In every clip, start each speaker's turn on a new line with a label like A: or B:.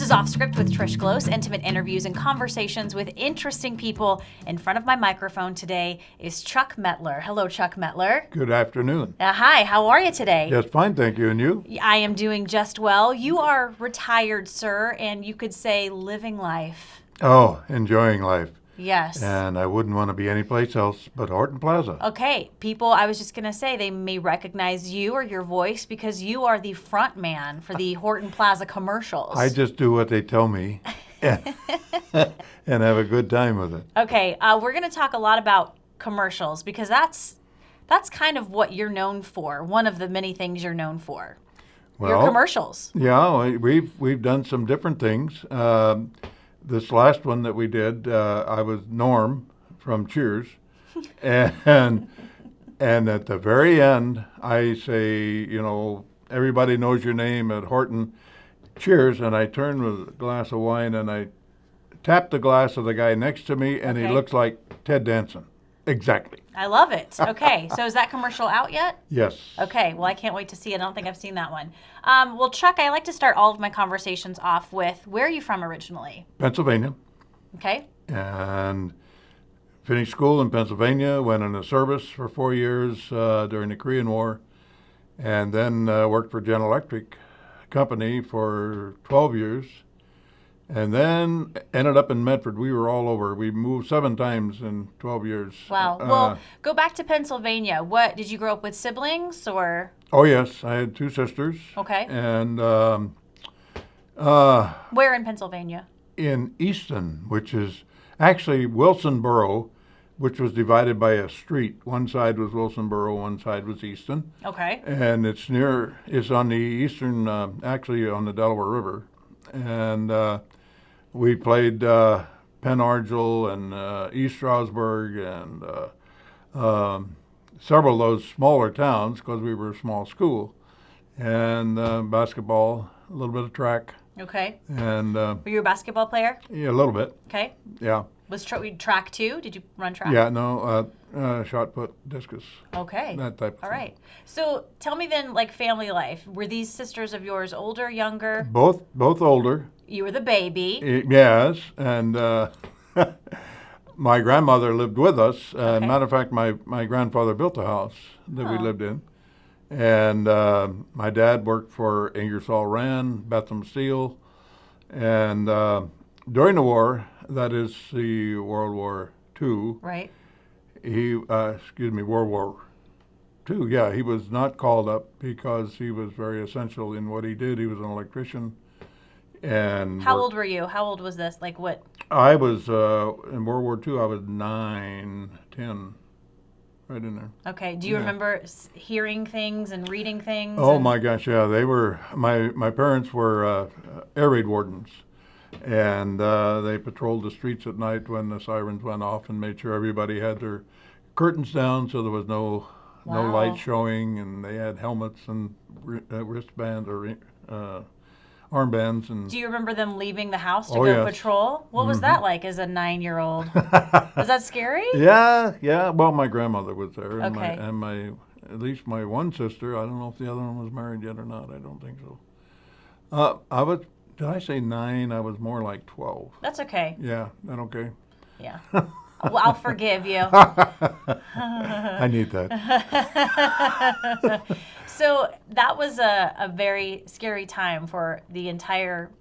A: is Off Script with Trish Glose, intimate interviews and conversations with interesting people. In front of my microphone today is Chuck Mettler. Hello, Chuck Mettler.
B: Good afternoon.
A: Hi, how are you today?
B: Yes, fine, thank you. And you?
A: I am doing just well. You are retired, sir, and you could say living life.
B: Oh, enjoying life.
A: Yes.
B: And I wouldn't want to be anyplace else but Horton Plaza.
A: Okay, people, I was just going to say they may recognize you or your voice because you are the front man for the Horton Plaza commercials.
B: I just do what they tell me and have a good time with it.
A: Okay, we're going to talk a lot about commercials because that's kind of what you're known for. One of the many things you're known for.
B: Well,
A: your commercials.
B: Yeah, we've done some different things. This last one that we did, I was Norm from Cheers, and at the very end, I say, everybody knows your name at Horton. Cheers, and I turn with a glass of wine and I tap the glass of the guy next to me, and he looks like Ted Danson. Exactly.
A: I love it. Okay, so is that commercial out yet?
B: Yes.
A: Okay, well, I can't wait to see it. I don't think I've seen that one. Well, Chuck, I like to start all of my conversations off with, where are you from originally?
B: Pennsylvania.
A: Okay.
B: And finished school in Pennsylvania, went in the service for 4 years during the Korean War, and then worked for General Electric Company for 12 years. And then ended up in Medford. We were all over. We moved 7 times in 12 years.
A: Wow. Well, go back to Pennsylvania. What, did you grow up with siblings or?
B: Oh, yes. I had 2 sisters.
A: Okay.
B: And
A: where in Pennsylvania?
B: In Easton, which is actually Wilson Borough, which was divided by a street. One side was Wilson Borough, one side was Easton.
A: Okay.
B: And it's on the eastern, actually on the Delaware River. And we played Penn Argyll and East Stroudsburg and several of those smaller towns because we were a small school. And basketball, a little bit of track.
A: Okay.
B: And
A: were you a basketball player?
B: Yeah, a little bit.
A: Okay.
B: Yeah.
A: Was track too? Did you run track?
B: Yeah, no, shot put, discus.
A: Okay.
B: That type of
A: All
B: thing.
A: right. So tell me then, like family life. Were these sisters of yours older, younger?
B: Both older.
A: You were the baby.
B: Yes, and my grandmother lived with us. Matter of fact, my grandfather built a house that we lived in. And my dad worked for Ingersoll Rand, Bethlehem Steel. And during the war, that is the World War II.
A: Right.
B: World War II, yeah. He was not called up because he was very essential in what he did. He was an electrician. And
A: how old were you? How old was this? Like what?
B: I was, in World War II, I was 9, 10, right in there.
A: Okay. Do you remember hearing things and reading things?
B: Oh, my gosh, yeah. They were, my parents were air raid wardens. And they patrolled the streets at night when the sirens went off and made sure everybody had their curtains down so there was no light showing. And they had helmets and wristbands or armbands. And
A: do you remember them leaving the house to go patrol? What was that like as a 9-year-old? Was that scary?
B: Yeah. Well, my grandmother was there, and
A: Okay.
B: at least my one sister. I don't know if the other one was married yet or not. I don't think so. Did I say 9? I was more like 12.
A: That's okay.
B: Yeah, that okay?
A: Yeah. Well, I'll forgive you.
B: I need that.
A: So that was a very scary time for the entire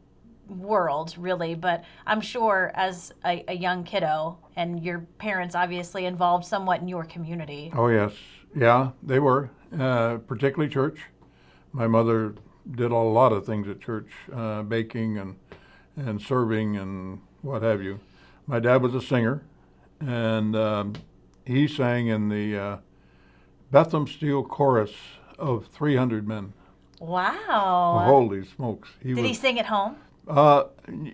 A: world, really. But I'm sure as a young kiddo, and your parents obviously involved somewhat in your community.
B: Oh, yes. Yeah, they were, particularly church. My mother did a lot of things at church, baking and serving and what have you. My dad was a singer, and he sang in the Bethlehem Steel chorus of 300 men.
A: Wow.
B: Holy smokes.
A: Did he sing at home?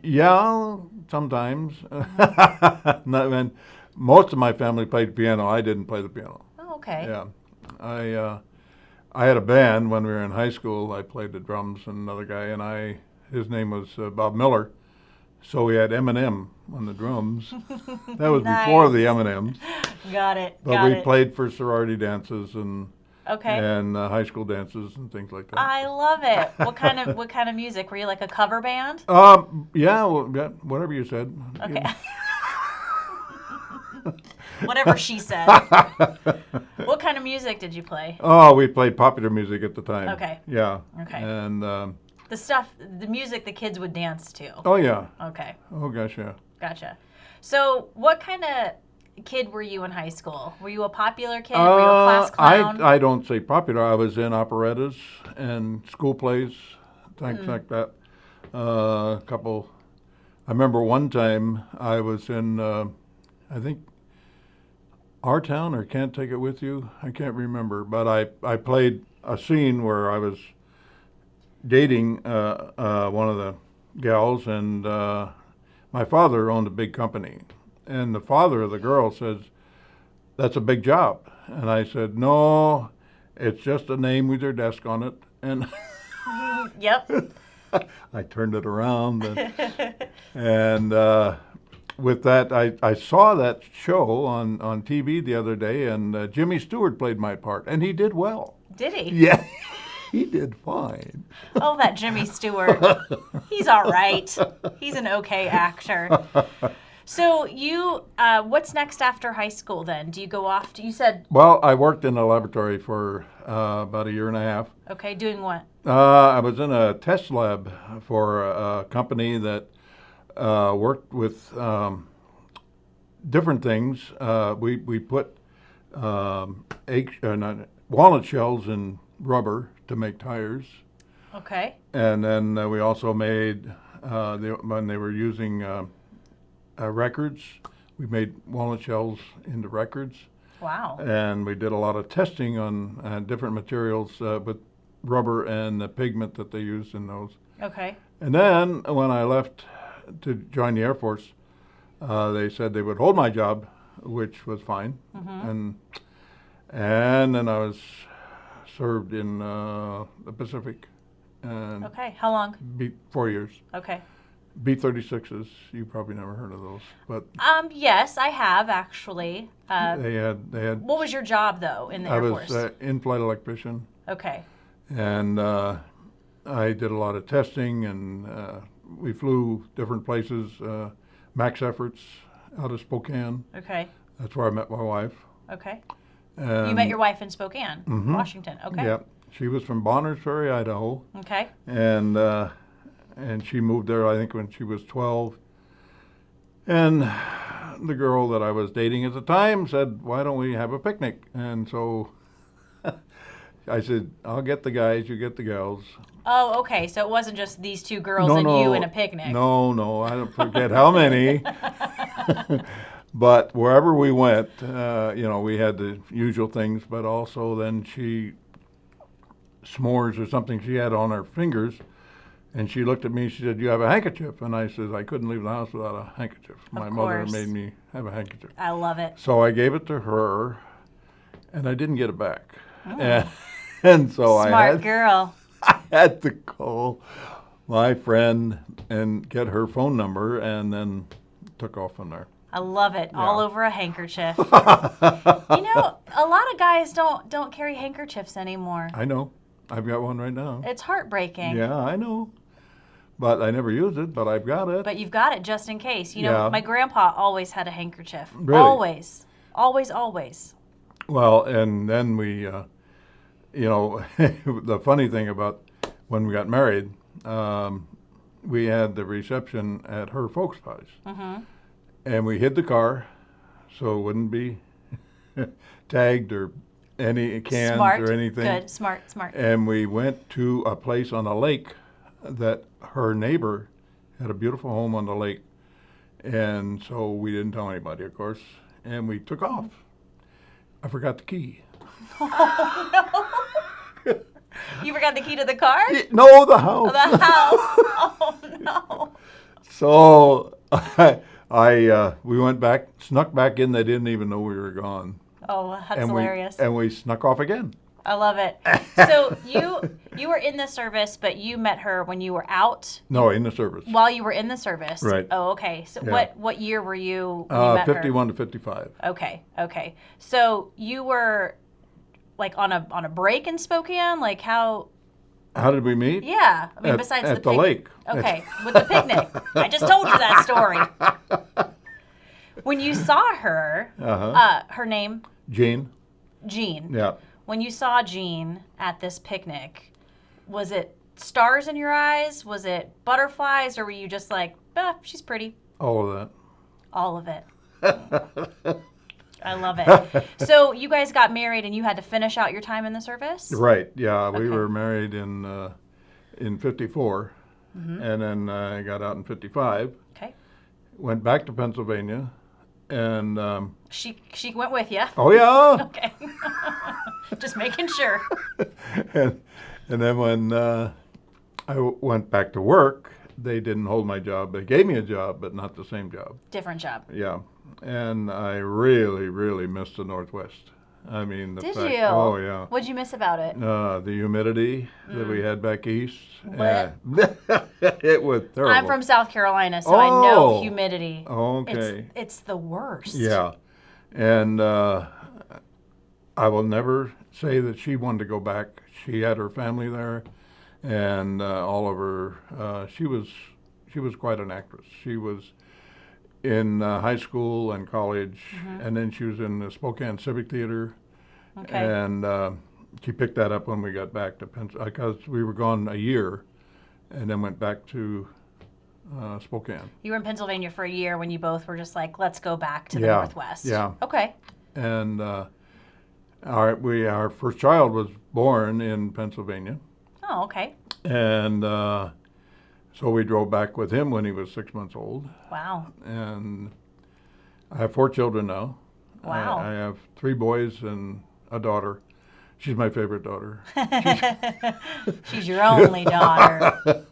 B: Yeah, sometimes. And most of my family played piano. I didn't play the piano.
A: Oh, okay.
B: Yeah. I had a band when we were in high school. I played the drums, and another guy, and his name was Bob Miller. So we had Eminem on the drums. That was
A: Nice.
B: before the M&Ms.
A: Got it.
B: But we played for sorority dances and
A: Okay.
B: and high school dances and things like that.
A: I love it. What kind of music? Were you like a cover band?
B: Yeah, well, yeah, whatever you said.
A: Okay. Whatever she said. What kind of music did you play?
B: Oh, we played popular music at the time.
A: Okay.
B: Yeah.
A: Okay.
B: And
A: The music the kids would dance to.
B: oh yeah.
A: Okay.
B: Oh gosh, yeah.
A: Gotcha. So, what kind of kid were you in high school? Were you a popular kid? Were you a class clown?
B: I don't say popular. I was in operettas and school plays, things like that. A couple. I remember one time I was in, I think, Our Town or Can't Take It With You. I can't remember, but I played a scene where I was dating one of the gals, and my father owned a big company, and the father of the girl says, "That's a big job," and I said, "No, it's just a name with your desk on it," and
A: Yep.
B: I turned it around, and with that, I saw that show on TV the other day, and Jimmy Stewart played my part, and he did well.
A: Did he?
B: Yeah, he did fine.
A: Oh, that Jimmy Stewart. He's all right. He's an okay actor. So you, what's next after high school then? Do you go off to, you said,
B: Well, I worked in a laboratory for about a year and a half.
A: okay, doing what?
B: I was in a test lab for a company that worked with different things. We put walnut shells in rubber to make tires,
A: Okay.
B: and then we also made when they were using records, we made walnut shells into records,
A: Wow.
B: and we did a lot of testing on different materials with rubber and the pigment that they used in those.
A: Okay.
B: And then when I left to join the Air Force, they said they would hold my job, which was fine. And then I was served in the Pacific, and
A: Okay. How long?
B: 4 years.
A: Okay.
B: B-36s, you probably never heard of those, but
A: Yes, I have actually.
B: they had.
A: What was your job though in the
B: I
A: Air
B: was
A: Force?
B: in-flight electrician,
A: Okay.
B: and I did a lot of testing, and we flew different places, max efforts out of Spokane.
A: Okay.
B: That's where I met my wife.
A: Okay.
B: And,
A: You met your wife in Spokane, Washington. Okay.
B: Yeah, she was from Bonners Ferry, Idaho,
A: Okay.
B: and she moved there, I think, when she was 12. And the girl that I was dating at the time said, "Why don't we have a picnic?" And so I said, "I'll get the guys, you get the gals."
A: Oh, okay. So it wasn't just these two girls and you in a picnic.
B: No, I don't forget how many. But wherever we went, we had the usual things, but also then s'mores or something she had on her fingers, and she looked at me, she said, "You have a handkerchief?" And I said, "I couldn't leave the house without a handkerchief. My mother
A: course.
B: made me have a handkerchief."
A: I love it.
B: So I gave it to her, and I didn't get it back. And so
A: Smart girl.
B: I had to call my friend and get her phone number, and then took off from there.
A: I love it.
B: Yeah.
A: All over a handkerchief. A lot of guys don't carry handkerchiefs anymore.
B: I know. I've got one right now.
A: It's heartbreaking.
B: Yeah, I know. But I never use it, but I've got it.
A: But you've got it just in case.
B: Yeah.
A: My grandpa always had a handkerchief.
B: Really?
A: Always. Always, always.
B: Well, and then we, the funny thing about when we got married, we had the reception at her folks' house. And we hid the car so it wouldn't be tagged or any cans
A: Smart.
B: or anything.
A: Good. Smart.
B: And we went to a place on a lake that her neighbor had a beautiful home on the lake. And so we didn't tell anybody, of course. And we took off. I forgot the key.
A: Oh, no. You forgot the key to the car?
B: No, the house.
A: The house. Oh, no.
B: So we went back, snuck back in. They didn't even know we were gone.
A: Oh, that's
B: And
A: hilarious.
B: we snuck off again.
A: I love it. So you were in the service, but you met her when you were out?
B: No, in the service.
A: While you were in the service?
B: Right.
A: Oh, okay. So
B: Yeah.
A: what year were you when you met her?
B: 51 to 55.
A: Okay. So you were, like on a break in Spokane? Like how?
B: How did we meet?
A: Yeah, I mean, besides
B: at the lake.
A: Okay, with the picnic. I just told you that story. When you saw her, her name?
B: Jean.
A: Jean.
B: Yeah.
A: When you saw Jean at this picnic, was it stars in your eyes? Was it butterflies? Or were you just like, she's pretty?
B: All of that.
A: All of it. I love it. So you guys got married and you had to finish out your time in the service?
B: Right. Yeah. We
A: Okay.
B: were married in 54, and then I got out in 55.
A: Okay.
B: Went back to Pennsylvania, and
A: She went with you.
B: oh yeah.
A: Okay. Just making sure.
B: and then when I went back to work, they didn't hold my job. They gave me a job, but not the same job.
A: Different job.
B: Yeah, and I really, really missed the Northwest. I mean, the
A: Did
B: fact,
A: you?
B: oh yeah,
A: What'd you miss about it?
B: the humidity that we had back east.
A: What?
B: It was terrible.
A: I'm from South Carolina, so I know
B: Oh.
A: humidity.
B: Okay.
A: It's the worst.
B: Yeah, and I will never say that she wanted to go back. She had her family there, and all of her. She was quite an actress. She was in high school and college, and then she was in the Spokane Civic Theater,
A: Okay.
B: and she picked that up when we got back to Pennsylvania, because we were gone a year, and then went back to Spokane.
A: You were in Pennsylvania for a year when you both were just like, let's go back to the
B: Yeah,
A: Northwest.
B: yeah.
A: Okay.
B: And our first child was born in Pennsylvania,
A: Oh, okay.
B: and so we drove back with him when he was 6 months old.
A: Wow.
B: And I have 4 children now.
A: Wow.
B: I have 3 boys and a daughter. She's my favorite daughter.
A: She's your only daughter.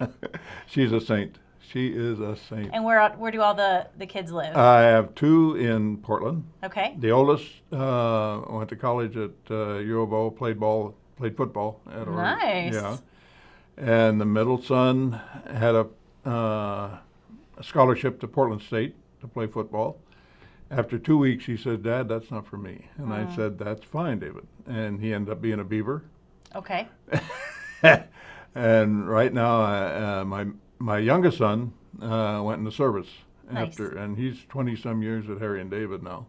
B: She's a saint. She is a saint.
A: And where do all the kids live?
B: I have 2 in Portland.
A: Okay.
B: The oldest went to college at U of O, played football at Oregon.
A: Nice.
B: Yeah. And the middle son had a scholarship to Portland State to play football. After 2 weeks, he said, "Dad, that's not for me." And I said, "That's fine, David." And he ended up being a Beaver.
A: Okay.
B: And right now, my youngest son went in the service
A: Nice.
B: after, and he's 20-some years at Harry and David now.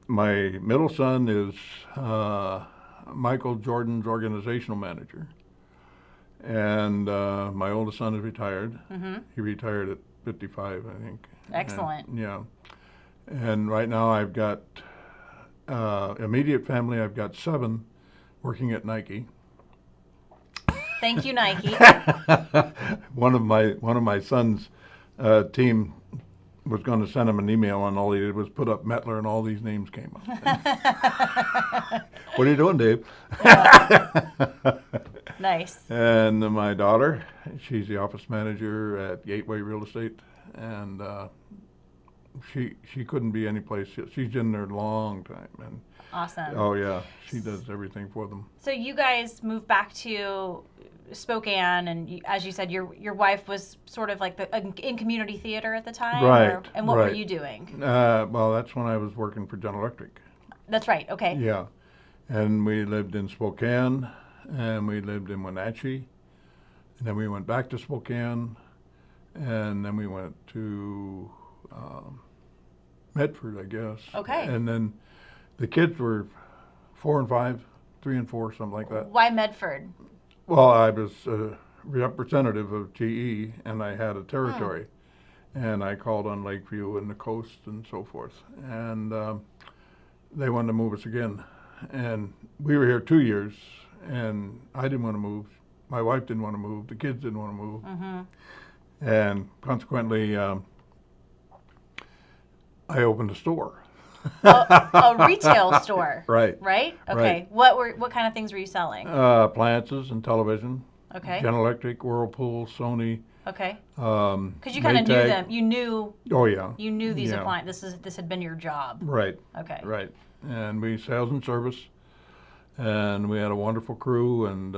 B: My middle son is Michael Jordan's organizational manager. And my oldest son is retired. He retired at 55, I think.
A: Excellent.
B: And, yeah. And right now I've got immediate family. I've got 7 working at Nike.
A: Thank you, Nike.
B: One of my son's team was going to send him an email, and all he did was put up Mettler, and all these names came up. What are you doing, Dave?
A: Nice.
B: And my daughter, she's the office manager at Gateway Real Estate, and she couldn't be any place. She's in there a long time, and
A: Awesome.
B: oh yeah, she does everything for them.
A: So you guys moved back to Spokane, and as you said, your wife was sort of like in community theater at the time,
B: Right,
A: and what were
B: right.
A: you doing?
B: Well, that's when I was working for General Electric.
A: That's right. Okay.
B: Yeah, and we lived in Spokane, and we lived in Wenatchee, and then we went back to Spokane, and then we went to Medford, I guess.
A: Okay.
B: And then the kids were 4 and 5, 3 and 4, something like that.
A: Why Medford?
B: Well, I was a representative of GE, and I had a territory, and I called on Lakeview and the coast and so forth, and they wanted to move us again, and we were here 2 years, and I didn't want to move. My wife didn't want to move. The kids didn't want to move, and consequently, I opened a store.
A: A retail store.
B: Right.
A: Right? Okay.
B: Right.
A: What kind of things were you selling?
B: Appliances and television.
A: Okay.
B: General Electric, Whirlpool, Sony.
A: Okay.
B: Because
A: Because you kind of knew them. You knew
B: Oh yeah.
A: you knew these
B: Yeah.
A: appliances. This had been your job.
B: Right.
A: Okay.
B: Right. And we sales and service, and we had a wonderful crew, and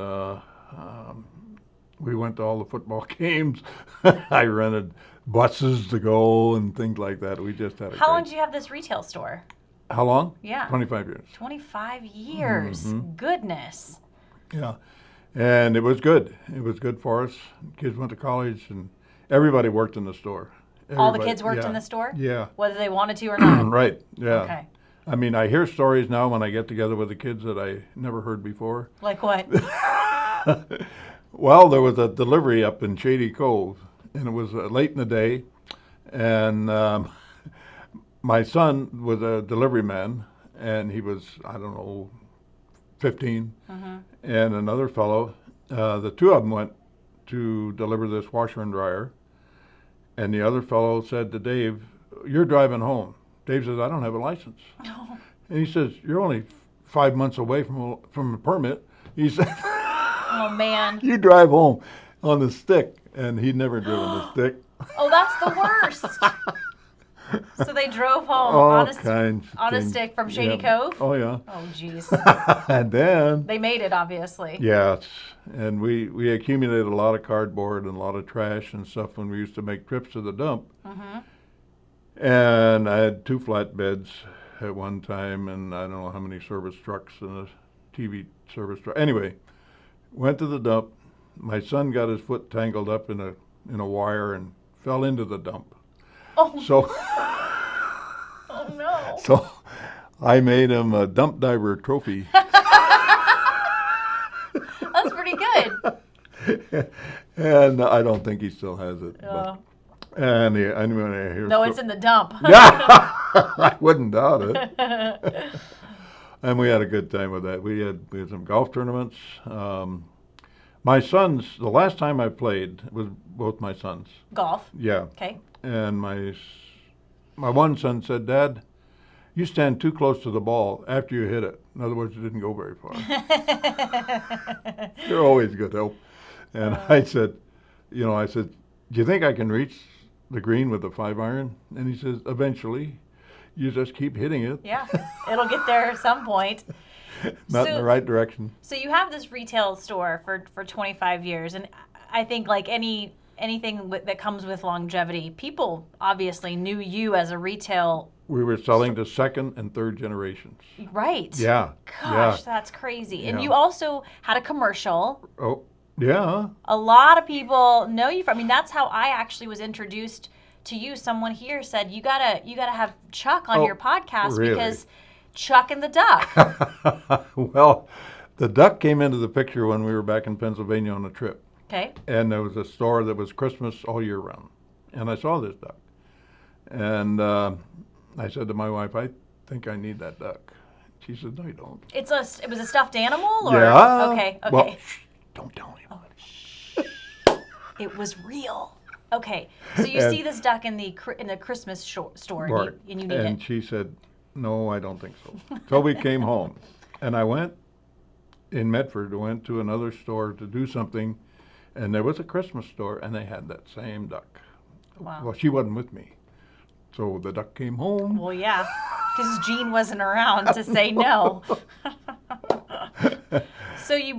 B: we went to all the football games. I rented buses to go and things like that. We just had a
A: How long
B: great.
A: did you have this retail store?
B: How long?
A: Yeah.
B: 25 years.
A: 25 years. Goodness.
B: Yeah. And it was good. It was good for us. Kids went to college, and everybody worked in the store.
A: All the kids worked in the store?
B: Yeah.
A: Whether they wanted to or not?
B: Right. Yeah.
A: Okay.
B: I mean, I hear stories now when I get together with the kids that I never heard before.
A: Like what?
B: Well, there was a delivery up in Shady Cove, and it was late in the day, and my son was a delivery man, and he was, I don't know, 15, and another fellow. The two of them went to deliver this washer and dryer, and the other fellow said to Dave, "You're driving home." Dave says, "I don't have a license."
A: Oh.
B: And he says, "You're only 5 months away from a permit." He said,
A: Oh, man.
B: "You drive home on the stick." And he'd never driven the stick.
A: Oh, that's the worst. So they drove home
B: All
A: on
B: kinds of
A: a
B: things.
A: stick from Shady
B: Yeah.
A: Cove?
B: Oh, yeah.
A: Oh, jeez.
B: And then,
A: They made it, obviously.
B: yes, and we accumulated a lot of cardboard and a lot of trash and stuff when we used to make trips to the dump. And I had 2 flatbeds at one time, and I don't know how many service trucks and a TV service truck. Anyway, went to the dump. My son got his foot tangled up in a wire and fell into the dump.
A: Oh,
B: So
A: oh no.
B: so I made him a dump diver trophy.
A: That's pretty good.
B: And I don't think he still has it.
A: Oh.
B: And anyway, here's
A: No, it's in the dump.
B: Yeah, I wouldn't doubt it. And we had a good time with that. We had some golf tournaments. My sons, the last time I played was both my sons.
A: Golf.
B: Yeah.
A: Okay.
B: And my one son said, "Dad, you stand too close to the ball after you hit it." In other words, it didn't go very far. You're always good help. And I said, "Do you think I can reach the green with a 5-iron?" And he says, "Eventually. You just keep hitting it."
A: Yeah. It'll get there at some point.
B: Not in the right direction.
A: So you have this retail store for 25 years, and I think like anything that comes with longevity, people obviously knew you as a retail.
B: We were selling to second and third generations.
A: Right.
B: Yeah.
A: Gosh,
B: Yeah.
A: that's crazy. And
B: Yeah.
A: you also had a commercial.
B: Oh, yeah.
A: A lot of people know you from. I mean, that's how I actually was introduced to you. Someone here said you gotta have Chuck on your podcast
B: really?
A: because Chuck and the Duck.
B: Well, the duck came into the picture when we were back in Pennsylvania on a trip.
A: Okay.
B: And there was a store that was Christmas all year round. And I saw this duck. And I said to my wife, "I think I need that duck." She said, "No, you don't."
A: It was a stuffed animal, or
B: Yeah.
A: okay.
B: Well, shh, don't tell anybody.
A: It was real. Okay, so you see this duck in the Christmas store,
B: Right.
A: and you need
B: And
A: it.
B: she said, "No, I don't think so." So we came home. And I went in Medford, went to another store to do something. And there was a Christmas store, and they had that same duck.
A: Wow.
B: Well, she wasn't with me. So the duck came home.
A: Well, yeah, because Gene wasn't around to say no. So you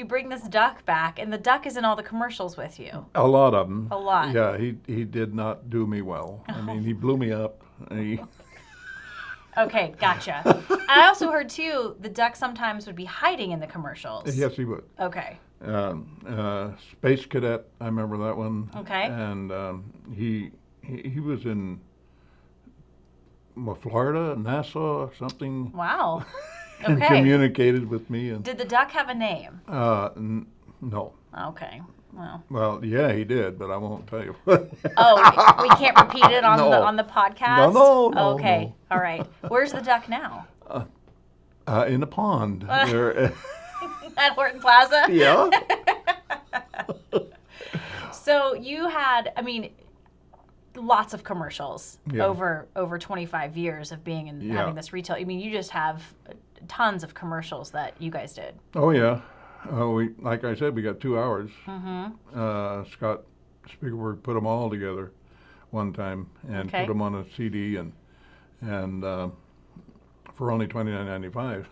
A: bring this duck back, and the duck is in all the commercials with you.
B: A lot of them.
A: A lot.
B: Yeah, he did not do me well. I mean, he blew me up.
A: Okay, gotcha. And I also heard too, the duck sometimes would be hiding in the commercials.
B: Yes, he would.
A: Okay.
B: Space Cadet, I remember that one.
A: Okay.
B: And he was in Florida, Nassau, something.
A: Wow.
B: And
A: Okay.
B: communicated with me. And
A: Did the duck have a name?
B: no.
A: Okay. Well.
B: Well, yeah, he did, but I won't tell you.
A: Oh, we can't repeat it on
B: No.
A: the podcast.
B: No,
A: Okay.
B: no.
A: All right. Where's the duck now?
B: In a pond. There,
A: At Horton Plaza.
B: yeah.
A: So you had, I mean, lots of commercials
B: Yeah.
A: over 25 years of being and
B: Yeah.
A: having this retail. I mean, you just have tons of commercials that you guys did.
B: Oh, yeah. Like I said, we got 2 hours.
A: Mm-hmm.
B: Scott Spiegelberg put them all together one time and
A: Okay.
B: put them on a CD and for only $29.95.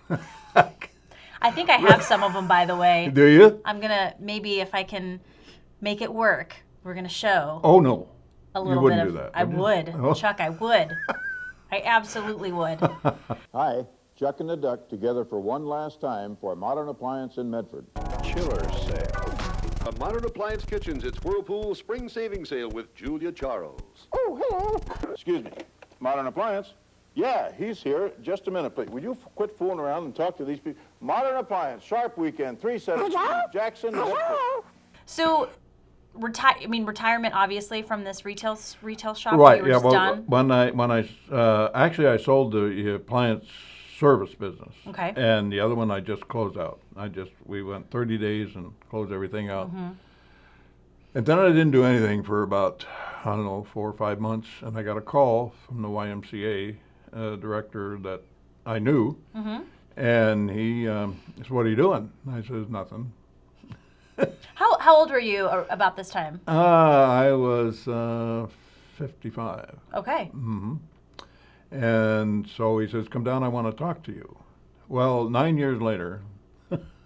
A: I think I have some of them, by the way.
B: Do you?
A: I'm gonna, maybe if I can make it work, we're gonna show
B: Oh, no.
A: a
B: You
A: little
B: wouldn't
A: bit of.
B: do that,
A: I
B: would you?
A: would,
B: Oh.
A: Chuck. I would. I absolutely would.
C: Hi, Chuck and the Duck together for one last time for Modern Appliance in Medford.
D: Chiller sale. A Modern Appliance Kitchens, it's Whirlpool Spring Saving Sale with Julia Charles.
C: Oh, hello. Excuse me. Modern Appliance? Yeah, he's here. Just a minute, please. Would you quit fooling around and talk to these people? Modern Appliance, Sharp Weekend, 317 Jackson.
A: So, retirement obviously from this retail shop.
B: Right.
A: You were
B: Yeah.
A: just
B: Well,
A: done.
B: when I actually I sold the appliance service business.
A: Okay.
B: And the other one I just closed out. We went 30 days and closed everything out.
A: Mm-hmm.
B: And then I didn't do anything for about, I don't know, 4 or 5 months, and I got a call from the YMCA director that I knew,
A: Mm-hmm.
B: and he said, "What are you doing?" I says, "Nothing."
A: How old were you about this time?
B: I was 55.
A: Okay.
B: Hmm. And so he says, "Come down, I want to talk to you." Well, 9 years later,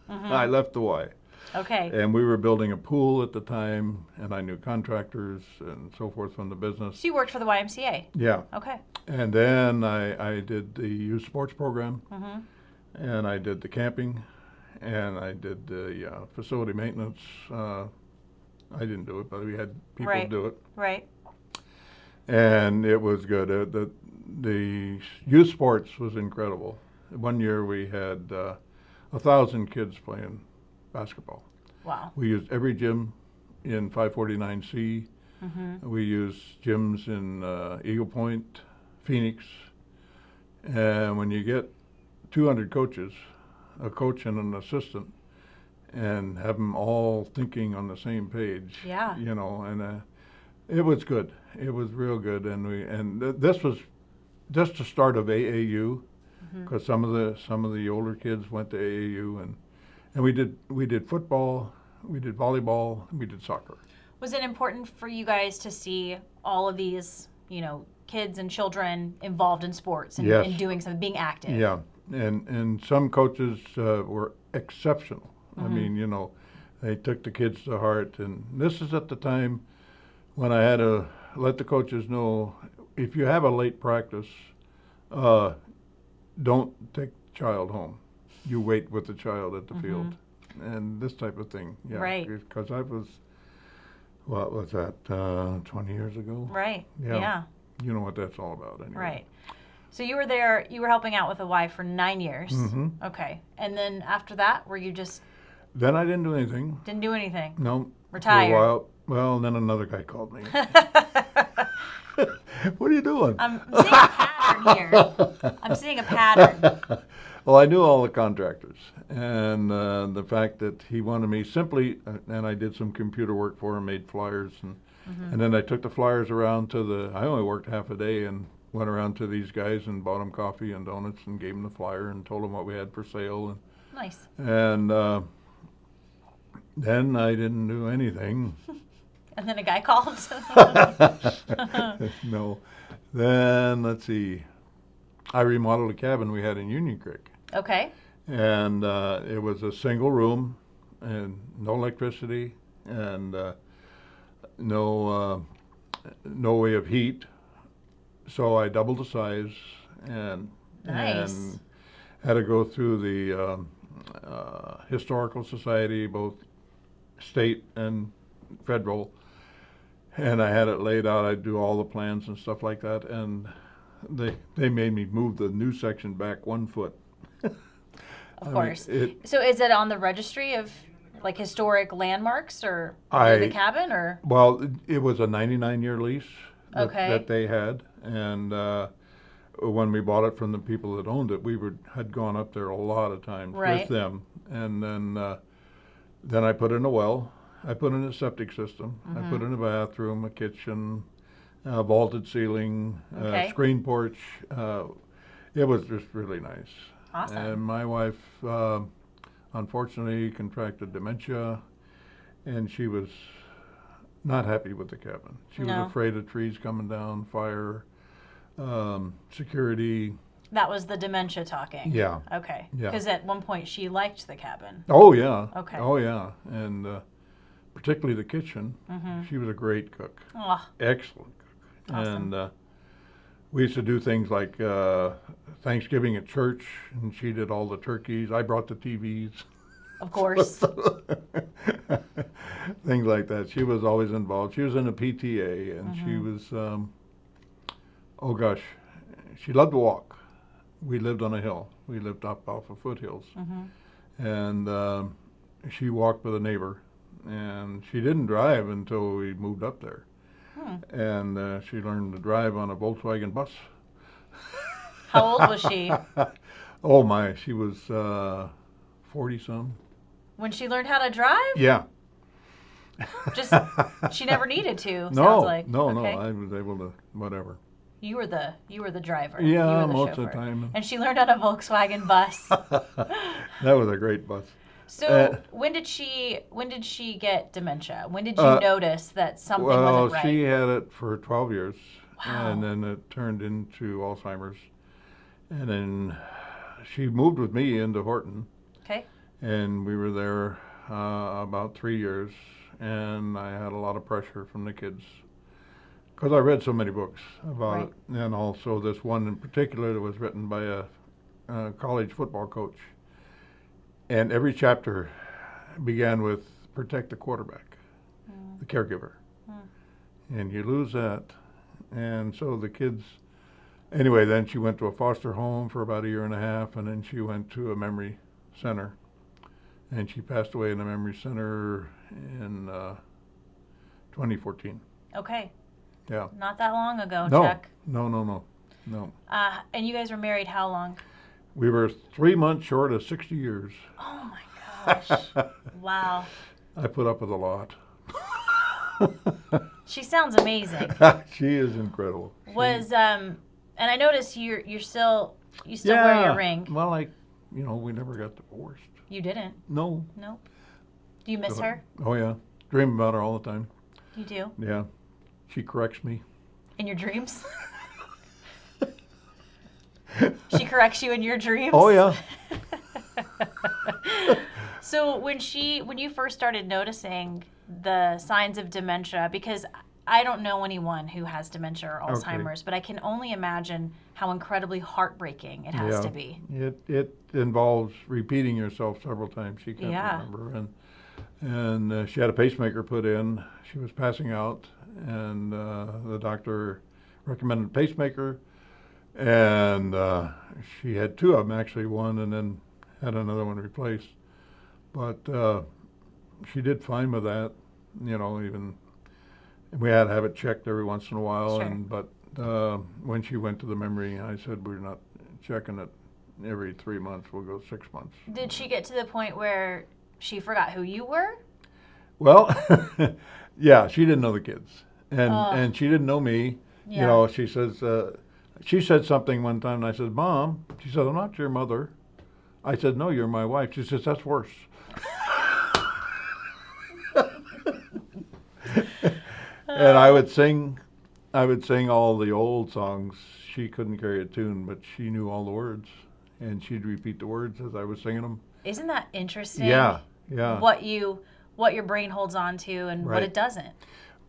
B: I left the Y.
A: Okay.
B: And we were building a pool at the time, and I knew contractors and so forth from the business.
A: So you worked for the YMCA.
B: Yeah.
A: Okay.
B: And then I did the youth sports program,
A: Mm-hmm.
B: and I did the camping, and I did the facility maintenance. I didn't do it, but we had people
A: Right.
B: do it.
A: Right.
B: And it was good. The youth sports was incredible. One year we had 1,000 kids playing basketball.
A: Wow.
B: We used every gym in 549C.
A: Mm-hmm.
B: We used gyms in Eagle Point, Phoenix. And when you get 200 coaches, a coach and an assistant, and have them all thinking on the same page,
A: Yeah.
B: you know, and it was good. It was real good. And this was just the start of AAU, because some of the older kids went to AAU, and we did football, we did volleyball, we did soccer.
A: Was it important for you guys to see all of these, kids and children involved in sports and,
B: Yes.
A: and doing something, being active?
B: Yeah, and some coaches were exceptional. I mean, they took the kids to heart, and this is at the time when I had to let the coaches know, if you have a late practice, don't take the child home. You wait with the child at the field, and this type of thing. Yeah,
A: Right.
B: because I was, what was that, 20 years ago?
A: Right.
B: Yeah.
A: Yeah.
B: You know what that's all about, anyway.
A: Right. So you were there, you were helping out with the Y for 9 years.
B: Mhm.
A: Okay. And then after that, were you just
B: Then I didn't do anything.
A: didn't do anything?
B: No.
A: Retired.
B: For a while. Well, then another guy called me. What are you doing?
A: I'm seeing a pattern here. I'm seeing a pattern.
B: Well, I knew all the contractors, and the fact that he wanted me simply, and I did some computer work for him, made flyers, and then I took the flyers around I only worked half a day and went around to these guys and bought them coffee and donuts and gave them the flyer and told them what we had for sale.
A: Nice.
B: And then I didn't do anything.
A: And then a guy called.
B: No. Then, let's see, I remodeled a cabin we had in Union Creek.
A: Okay.
B: And it was a single room and no electricity and no way of heat. So I doubled the size and
A: Nice.
B: had to go through the Historical Society, both state and federal. And I had it laid out. I'd do all the plans and stuff like that. And they made me move the new section back 1 foot.
A: Of course. So is it on the registry of like historic landmarks or the cabin or?
B: Well, it was a 99-year lease that they had, and when we bought it from the people that owned it, we had gone up there a lot of times with them, and then I put in a well, I put in a septic system, I put in a bathroom, a kitchen, vaulted ceiling, screen porch. It was just really nice.
A: Awesome.
B: And my wife, unfortunately, contracted dementia, and she was not happy with the cabin. She was afraid of trees coming down, fire, security.
A: That was the dementia talking.
B: Yeah.
A: Okay.
B: Yeah.
A: Because at one point she liked the cabin.
B: Oh, yeah.
A: Okay.
B: Oh, yeah. And particularly the kitchen. She was a great cook.
A: Oh,
B: Excellent cook.
A: Awesome.
B: And we used to do things like Thanksgiving at church, and she did all the turkeys. I brought the TVs.
A: Of course.
B: Things like that. She was always involved. She was in a PTA, and she was, oh gosh, she loved to walk. We lived on a hill. We lived up off of foothills. And she walked with a neighbor, and she didn't drive until we moved up there. And she learned to drive on a Volkswagen bus.
A: How old was she
B: Oh my, she was 40-some.
A: when she learned how to drive?
B: Yeah.
A: Just she never needed to.
B: No,
A: sounds like.
B: no,
A: Okay.
B: no. I was able to, whatever.
A: You were the driver.
B: Yeah,
A: you were the
B: most
A: chauffeur.
B: of the time.
A: And she learned on a Volkswagen bus.
B: That was a great bus.
A: So when did she get dementia? When did you notice that something wasn't right?
B: She had it for 12 years,
A: Wow.
B: and then it turned into Alzheimer's. And then she moved with me into Horton,
A: Okay.
B: and we were there about 3 years, and I had a lot of pressure from the kids because I read so many books about
A: Right.
B: it, and also this one in particular that was written by a college football coach. And every chapter began with protect the quarterback, the caregiver. And you lose that. And so the kids, anyway, then she went to a foster home for about 1.5 years, and then she went to a memory center. And she passed away in the memory center in 2014.
A: Okay.
B: Yeah.
A: Not that long ago,
B: No,
A: Chuck.
B: no.
A: And you guys were married how long?
B: We were 3 months short of 60 years.
A: Oh my gosh. Wow.
B: I put up with a lot.
A: She sounds amazing.
B: She is incredible.
A: And I noticed you still wear your ring.
B: Well, we never got divorced.
A: You didn't?
B: No.
A: Nope. Do you miss her?
B: Oh yeah, dream about her all the time.
A: You do?
B: Yeah, she corrects me.
A: In your dreams? She corrects you in your dreams?
B: Oh yeah.
A: So when you first started noticing the signs of dementia, because I don't know anyone who has dementia or Alzheimer's, but I can only imagine how incredibly heartbreaking it has to be.
B: It involves repeating yourself several times. She can't
A: Yeah.
B: remember, and she had a pacemaker put in. She was passing out, and the doctor recommended a pacemaker, and she had 2 of them actually, one, and then had another one replaced. But she did fine with that, even we had to have it checked every once in a while.
A: Sure.
B: But when she went to the memory, I said, we're not checking it every 3 months, we'll go 6 months.
A: Did she get to the point where she forgot who you were?
B: Well, yeah, she didn't know the kids, and she didn't know me.
A: Yeah.
B: She says, she said something one time, and I said, Mom, she said, I'm not your mother. I said, no, you're my wife. She says, that's worse. And I would sing all the old songs. She couldn't carry a tune, but she knew all the words, and she'd repeat the words as I was singing them.
A: Isn't that interesting?
B: Yeah.
A: What your brain holds on to and what
B: Right.
A: it doesn't.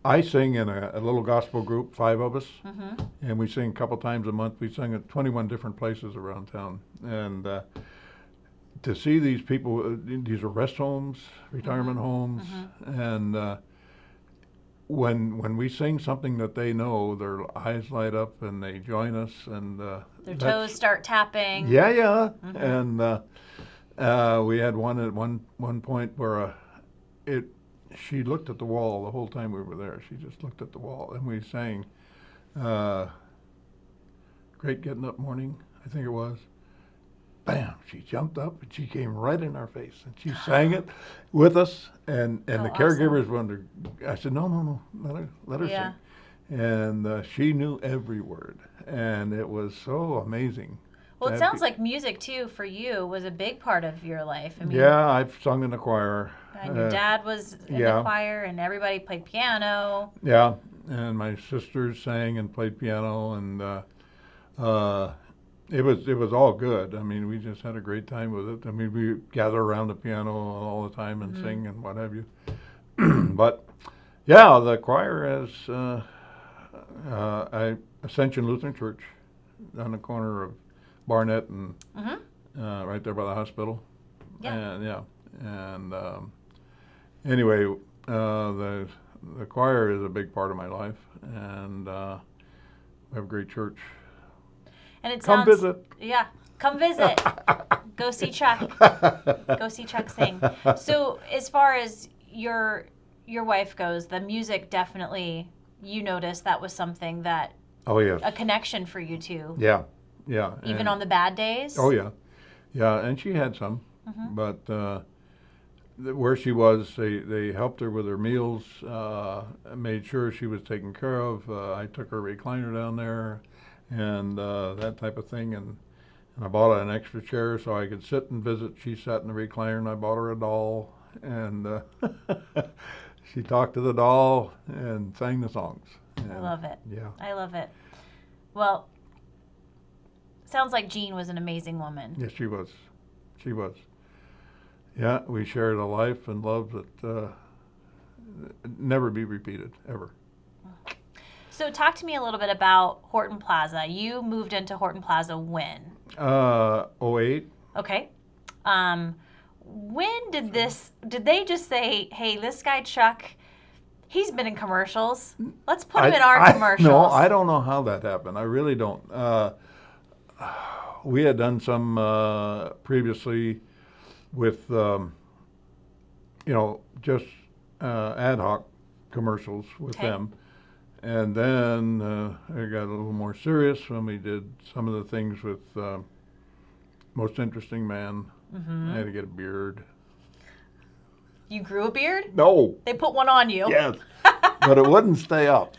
B: I sing in a little gospel group, 5 of us, and we sing a couple times a month. We sing at 21 different places around town, and to see these people, these are rest homes, retirement homes, and when we sing something that they know, their eyes light up and they join us, and
A: Their toes start tapping.
B: Yeah, and we had one at one point where she looked at the wall the whole time we were there. She just looked at the wall, and we sang Great Getting Up Morning, I think it was. Bam, she jumped up and she came right in our face, and she sang it with us, and the caregivers wondered. I said, no, let her
A: Yeah.
B: sing. And she knew every word, and it was so amazing.
A: Well, it sounds like music too for you was a big part of your life. I mean,
B: Yeah, I've sung in the choir.
A: and your dad was in
B: yeah.
A: the choir, and everybody played piano.
B: Yeah, and my sisters sang and played piano, and it was all good. I mean, we just had a great time with it. I mean, we gather around the piano all the time and sing and what have you. But yeah, the choir has Ascension Lutheran Church on the corner of Barnett and right there by the hospital.
A: Yeah.
B: And anyway, the choir is a big part of my life, and we have a great church.
A: And it
B: Come
A: sounds,
B: visit.
A: Yeah, come visit. Go see Chuck. Go see Chuck sing. So as far as your wife goes, the music definitely, you noticed that was something that,
B: Oh yes.
A: a connection for you two.
B: Yeah.
A: Even
B: and-
A: on the bad days?
B: Oh yeah, and she had some, but where she was, they helped her with her meals, made sure she was taken care of. I took her recliner down there, and that type of thing, and I bought her an extra chair so I could sit and visit. She sat in the recliner, and I bought her a doll, and she talked to the doll and sang the songs.
A: I love it.
B: Yeah.
A: I love it. Well, sounds like Jean was an amazing woman.
B: Yes, she was. She was. Yeah, we shared a life and love that never be repeated, ever.
A: So talk to me a little bit about Horton Plaza. You moved into Horton Plaza when?
B: 08.
A: Okay. When did they just say, hey, this guy Chuck, he's been in commercials. Let's put him in our commercials.
B: No, I don't know how that happened. I really don't. We had done some previously with, just ad hoc commercials with
A: Okay.
B: them. And then it got a little more serious when we did some of the things with Most Interesting Man. I had to get a beard.
A: You grew a beard?
B: No.
A: They put one on you.
B: Yes. But it wouldn't stay up.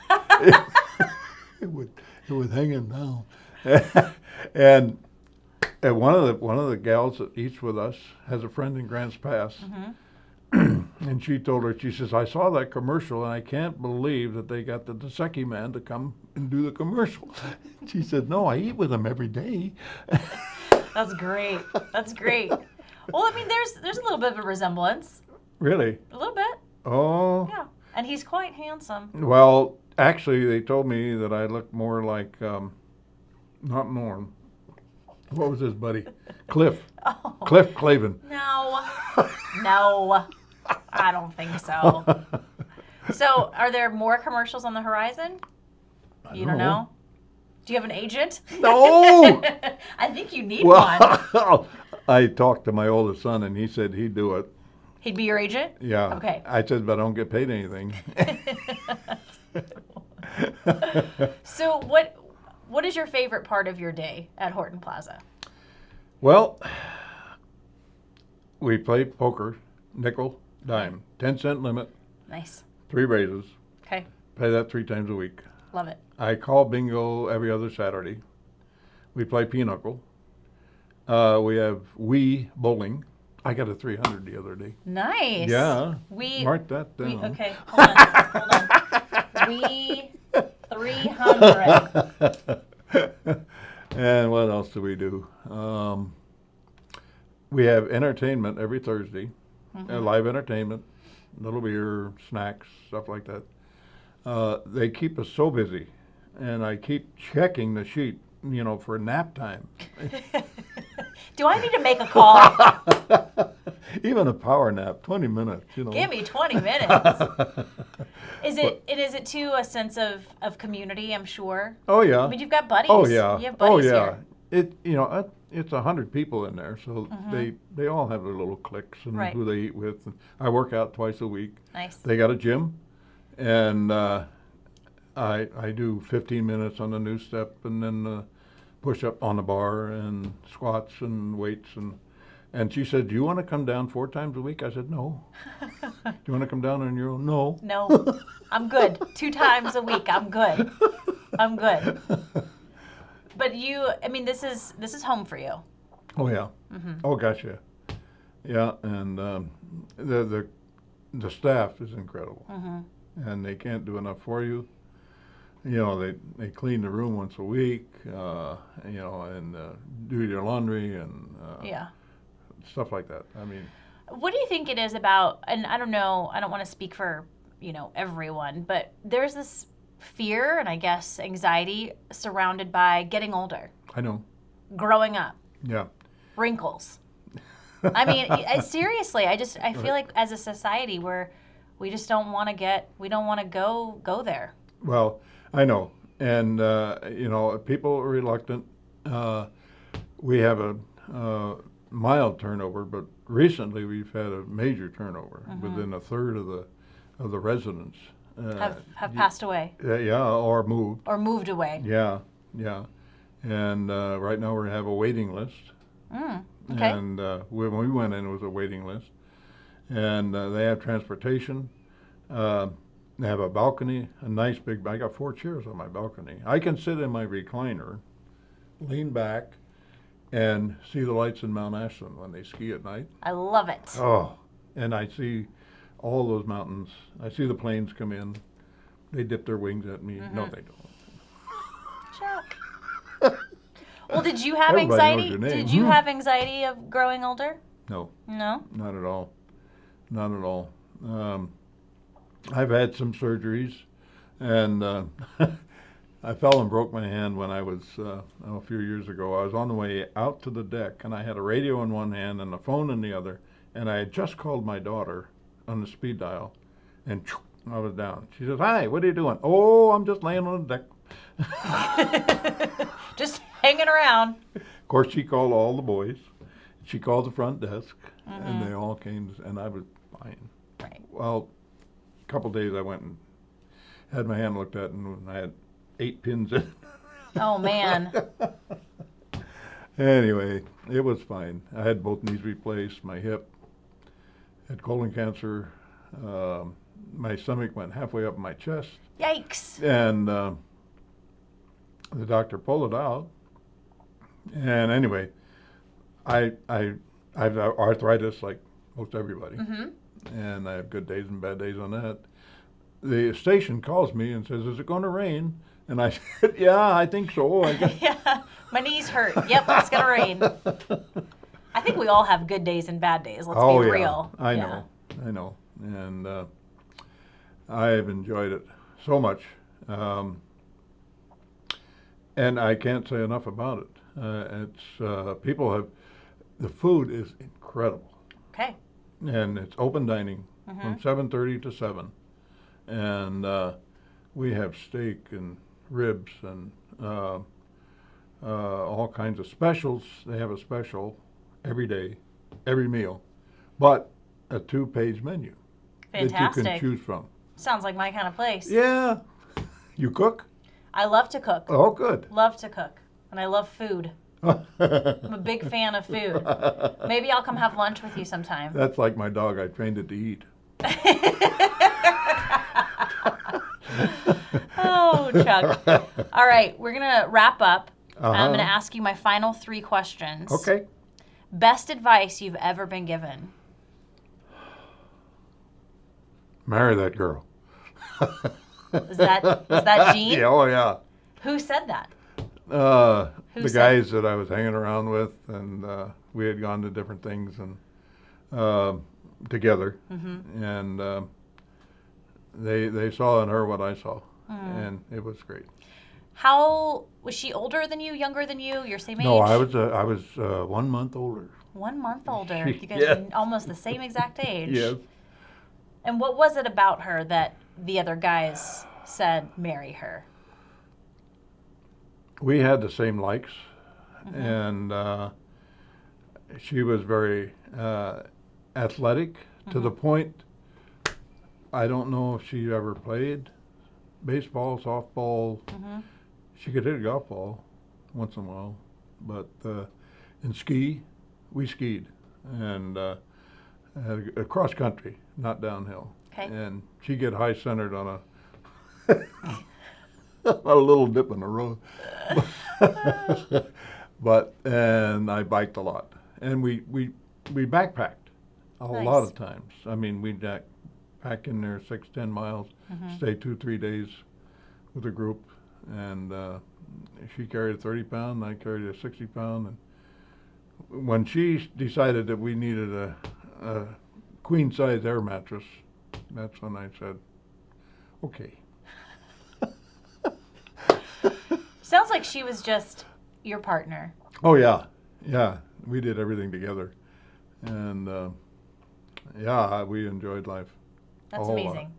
B: It was hanging down. And one of the gals that eats with us has a friend in Grants Pass. And she told her, she says, I saw that commercial and I can't believe that they got the Dosecki man to come and do the commercial. She said, no, I eat with him every day.
A: That's great. That's great. Well, I mean, there's a little bit of a resemblance.
B: Really?
A: A little bit.
B: Oh.
A: Yeah. And he's quite handsome.
B: Well, actually, they told me that I look more like, not Norm. What was his buddy? Cliff.
A: Oh.
B: Cliff Clavin.
A: No. No. I don't think so. So, are there more commercials on the horizon? You don't know? Do you have an agent?
B: No!
A: I think you need one.
B: Well, I talked to my oldest son, and he said he'd do it.
A: He'd be your agent?
B: Yeah.
A: Okay.
B: I said, but I don't get paid anything.
A: So, what is your favorite part of your day at Horton Plaza?
B: Well, we play poker, nickel, dime, 10-cent limit,
A: Nice.
B: 3 raises.
A: Okay.
B: Play that 3 times a week.
A: Love it.
B: I call bingo every other Saturday. We play pinochle. We have Wii bowling. I got a 300 the other day.
A: Nice.
B: Yeah.
A: We
B: Mark that down.
A: okay, hold on. We 300.
B: And what else do we do? We have entertainment every Thursday, live entertainment, little beer, snacks, stuff like that. They keep us so busy, and I keep checking the sheet, for nap time.
A: Do I need to make a call?
B: Even a power nap, 20 minutes,
A: Give me 20 minutes. Is it too a sense of community, I'm sure?
B: Oh, yeah.
A: I mean, you've got buddies.
B: Oh, yeah.
A: You have buddies here.
B: It's 100 people in there, so they all have their little cliques and
A: Right.
B: who they eat with. And I work out twice a week.
A: Nice.
B: They got a gym, and I do 15 minutes on the new step, and then push up on the bar and squats and weights and she said, "Do you want to come down 4 times a week?" I said, "No." "Do you want to come down on your own?" "No."
A: No, I'm good. 2 times a week, I'm good. I'm good. But this is home for you.
B: Oh yeah. Oh gosh, yeah. Yeah, and the staff is incredible, and they can't do enough for you. They clean the room once a week, and do your laundry and
A: Yeah.
B: stuff like that. I mean,
A: What do you think it is about, and I don't know, I don't want to speak for, everyone, but there's this fear and I guess anxiety surrounded by getting older,
B: I know.
A: growing up,
B: Yeah.
A: wrinkles. I mean, seriously, I feel like as a society we just don't want to go there.
B: Well, I know. And, people are reluctant. We have a mild turnover, but recently we've had a major turnover. Within a third of the residents
A: Have passed away
B: or moved.
A: or moved away.
B: Yeah. And right now we have a waiting list.
A: Okay.
B: And when we went in, it was a waiting list. And they have transportation. They have a balcony, a nice big. I got 4 chairs on my balcony. I can sit in my recliner, lean back, and see the lights in Mount Ashland when they ski at night.
A: I love it.
B: Oh, and I see all those mountains. I see the planes come in. They dip their wings at me. No, they don't.
A: Chuck. Well, did you have
B: Everybody knows
A: anxiety?
B: your name.
A: Did you have anxiety of growing older?
B: No,
A: No?
B: not at all. Not at all. I've had some surgeries, and I fell and broke my hand when I was a few years ago. I was on the way out to the deck, and I had a radio in one hand and a phone in the other, and I had just called my daughter on the speed dial, and I was down. She says, "Hi, what are you doing?" "Oh, I'm just laying on the deck."
A: Just hanging around.
B: Of course, she called all the boys. She called the front desk, and they all came, and I was fine.
A: Right.
B: Well, a couple days I went and had my hand looked at, and I had 8 pins in it.
A: Oh, man.
B: Anyway, it was fine. I had both knees replaced, my hip, had colon cancer, my stomach went halfway up my chest,
A: Yikes.
B: and the doctor pulled it out. And anyway, I've arthritis like most everybody, and I have good days and bad days on that. The station calls me and says, "Is it going to rain?" And I said, "Yeah, I think so."
A: Yeah, my knees hurt. Yep, it's going to rain. I think we all have good days and bad days. Let's be real.
B: I know. And I've enjoyed it so much. And I can't say enough about it. The food is incredible.
A: Okay.
B: And it's open dining from 7:30 to 7. And we have steak and ribs and all kinds of specials. They have a special every day, every meal, but a 2-page menu that you
A: Fantastic.
B: can choose from.
A: Sounds like my kind of place.
B: Yeah. You cook?
A: I love to cook.
B: Oh, good.
A: Love to cook. And I love food. I'm a big fan of food. Maybe I'll come have lunch with you sometime.
B: That's like my dog. I trained it to eat.
A: Oh, Chuck. All right, we're going to wrap up. I'm
B: Uh-huh.
A: going to ask you my final 3 questions.
B: Okay.
A: Best advice you've ever been given?
B: Marry that girl.
A: Is that Gene?
B: Yeah, oh, yeah.
A: Who said that? Who
B: The
A: said-
B: guys that I was hanging around with, and we had gone to different things and together, and they saw in her what I saw, and it was great.
A: How was she older than you, younger than you, your same age?
B: No, I was 1 month older.
A: 1 month older. You guys
B: Yeah.
A: are almost the same exact age.
B: Yes.
A: And what was it about her that the other guys said marry her?
B: We had the same likes, and she was very athletic to the point, I don't know if she ever played baseball, softball. She could hit a golf ball once in a while, but in we skied, and cross country, not downhill.
A: Okay.
B: And she'd get high centered on a little dip in the road. And I biked a lot, and we backpacked a
A: Nice.
B: lot of times. I mean, we'd pack in there 6-10 miles, stay 2-3 days with a group, and she carried a 30-pound, I carried a 60-pound, and when she decided that we needed a queen-size air mattress, that's when I said, okay.
A: Sounds like she was just your partner.
B: Oh, yeah. Yeah. We did everything together. And, we enjoyed life.
A: That's
B: a whole lot.
A: amazing.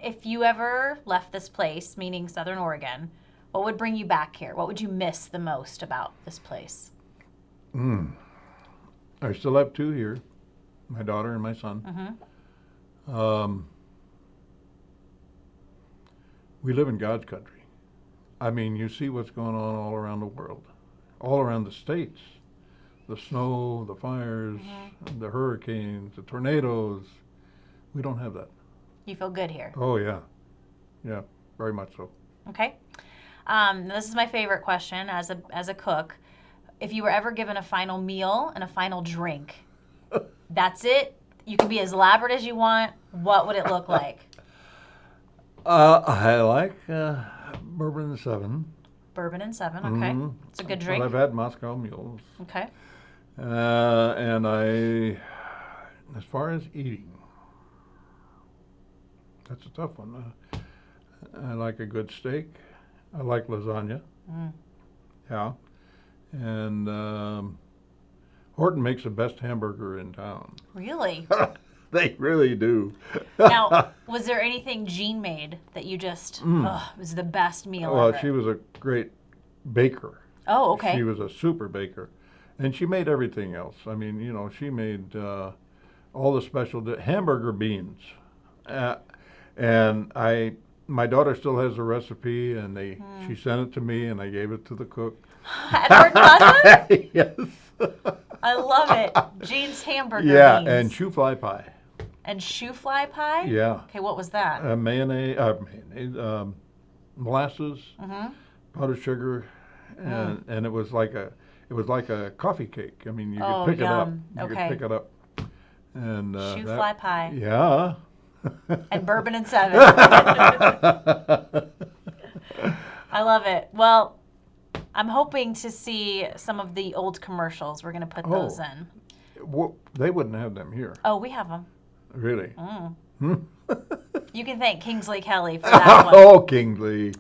A: If you ever left this place, meaning Southern Oregon, what would bring you back here? What would you miss the most about this place?
B: I still have 2 here, my daughter and my son. We live in God's country. I mean, you see what's going on all around the world, all around the states. The snow, the fires, the hurricanes, the tornadoes. We don't have that.
A: You feel good here.
B: Oh, yeah. Yeah, very much so.
A: Okay. This is my favorite question as a cook. If you were ever given a final meal and a final drink, that's it. You can be as elaborate as you want. What would it look like?
B: I like bourbon and 7.
A: Bourbon and 7. Okay. It's a good drink.
B: But I've had Moscow mules.
A: Okay.
B: And as far as eating, that's a tough one. I like a good steak. I like lasagna. Yeah. And Horton makes the best hamburger in town.
A: Really?
B: They really do.
A: Now, was there anything Jean made that you just, it was the best meal
B: Well,
A: ever?
B: she was a great baker.
A: Oh, okay.
B: She was a super baker. And she made everything else. I mean, she made all the special hamburger beans. And my daughter still has the recipe, and she sent it to me, and I gave it to the cook.
A: At Horton Plaza?
B: Yes.
A: I love it. Jean's hamburger beans.
B: And shoe fly pie.
A: And shoe fly pie?
B: Yeah.
A: Okay, what was that?
B: Mayonnaise, molasses, powdered sugar, and it was like a coffee cake. I mean, you could pick it up. You could pick it up. And
A: shoe fly pie.
B: Yeah.
A: And bourbon and 7. I love it. Well, I'm hoping to see some of the old commercials. We're going to put those in.
B: They wouldn't have them here.
A: Oh, we have them.
B: Really?
A: You can thank Kingsley Kelly for that one.
B: Oh, Kingsley.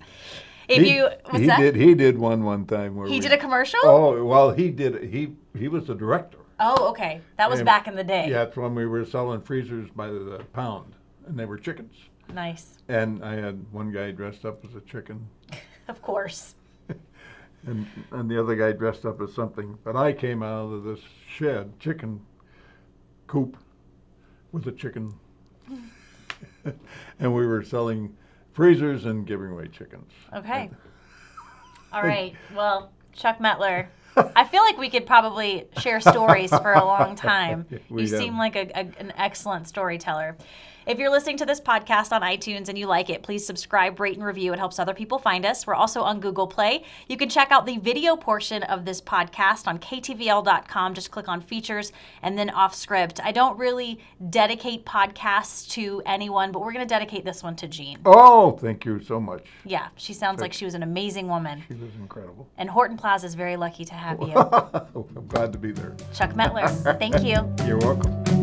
A: What's that?
B: He did one time where
A: He did a commercial?
B: Oh, well, he did. He was the director.
A: Oh, okay. That was back in the day.
B: Yeah, it's when we were selling freezers by the pound, and they were chickens.
A: Nice.
B: And I had one guy dressed up as a chicken.
A: Of course.
B: And the other guy dressed up as something. But I came out of this chicken coop with a chicken. And we were selling freezers and giving away chickens.
A: Okay. All right. Well, Chuck Mettler, I feel like we could probably share stories for a long time. You seem like an excellent storyteller. If you're listening to this podcast on iTunes and you like it, please subscribe, rate, and review. It helps other people find us. We're also on Google Play. You can check out the video portion of this podcast on ktvl.com. Just click on features and then off script. I don't really dedicate podcasts to anyone, but we're going to dedicate this one to Jean.
B: Oh, thank you so much.
A: Yeah, she sounds like she was an amazing woman.
B: She was incredible.
A: And Horton Plaza is very lucky to have you.
B: I'm glad to be there.
A: Chuck Mettler, thank you.
B: You're welcome.